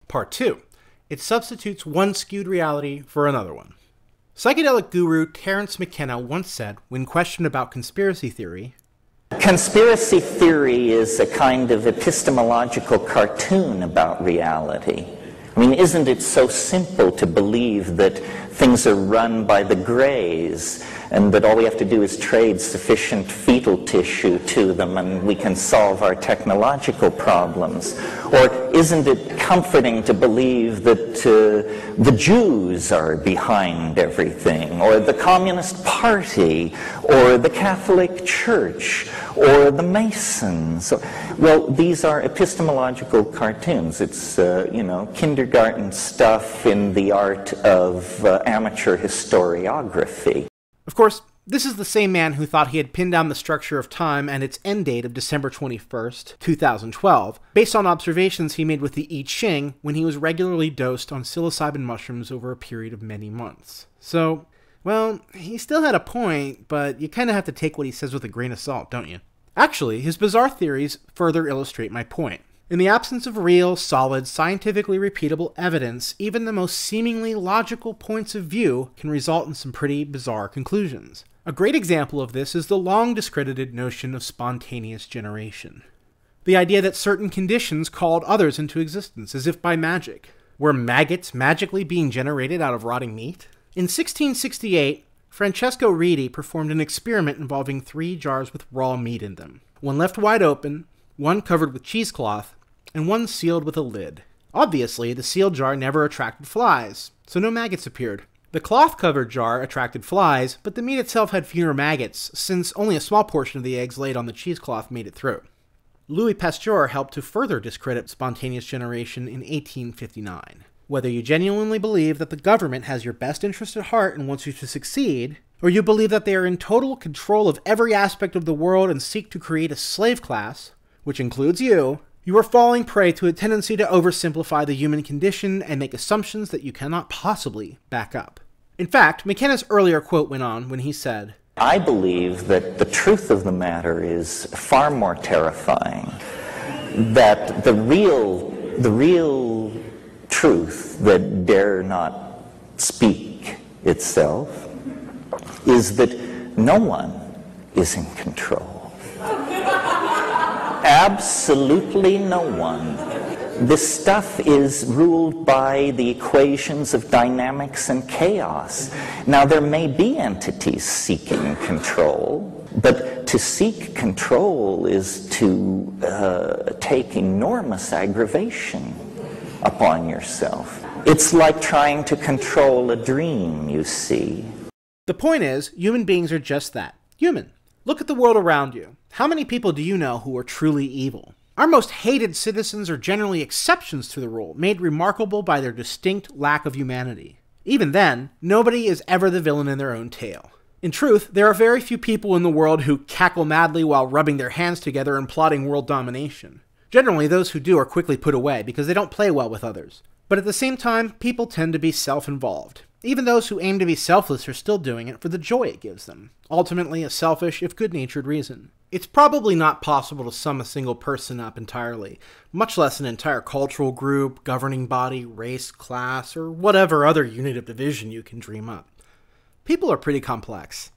Part 2. It substitutes one skewed reality for another one. Psychedelic guru Terence McKenna once said, when questioned about conspiracy theory, "Conspiracy theory is a kind of epistemological cartoon about reality. I mean, isn't it so simple to believe that things are run by the Greys and that all we have to do is trade sufficient fetal tissue to them and we can solve our technological problems? Or isn't it comforting to believe that the Jews are behind everything, or the Communist Party, or the Catholic Church, or the Masons?" Well, these are epistemological cartoons. It's, kindergarten stuff in the art of amateur historiography. Of course, this is the same man who thought he had pinned down the structure of time and its end date of December 21st, 2012, based on observations he made with the I Ching when he was regularly dosed on psilocybin mushrooms over a period of many months. So, well, he still had a point, but you kind of have to take what he says with a grain of salt, don't you? Actually, his bizarre theories further illustrate my point. In the absence of real, solid, scientifically repeatable evidence, even the most seemingly logical points of view can result in some pretty bizarre conclusions. A great example of this is the long discredited notion of spontaneous generation. The idea that certain conditions called others into existence, as if by magic. Were maggots magically being generated out of rotting meat? In 1668, Francesco Redi performed an experiment involving 3 jars with raw meat in them. One left wide open, one covered with cheesecloth, and one sealed with a lid. Obviously, the sealed jar never attracted flies, so no maggots appeared. The cloth-covered jar attracted flies, but the meat itself had fewer maggots, since only a small portion of the eggs laid on the cheesecloth made it through. Louis Pasteur helped to further discredit spontaneous generation in 1859. Whether you genuinely believe that the government has your best interest at heart and wants you to succeed, or you believe that they are in total control of every aspect of the world and seek to create a slave class, which includes you are falling prey to a tendency to oversimplify the human condition and make assumptions that you cannot possibly back up. In fact, McKenna's earlier quote went on when he said, "I believe that the truth of the matter is far more terrifying. That the real truth that dare not speak itself is that no one is in control. Absolutely no one. This stuff is ruled by the equations of dynamics and chaos. Now, there may be entities seeking control, but to seek control is to take enormous aggravation upon yourself. It's like trying to control a dream, you see." The point is, human beings are just that, human. Look at the world around you. How many people do you know who are truly evil? Our most hated citizens are generally exceptions to the rule, made remarkable by their distinct lack of humanity. Even then, nobody is ever the villain in their own tale. In truth, there are very few people in the world who cackle madly while rubbing their hands together and plotting world domination. Generally, those who do are quickly put away because they don't play well with others. But at the same time, people tend to be self-involved. Even those who aim to be selfless are still doing it for the joy it gives them. Ultimately, a selfish, if good-natured reason. It's probably not possible to sum a single person up entirely, much less an entire cultural group, governing body, race, class, or whatever other unit of division you can dream up. People are pretty complex.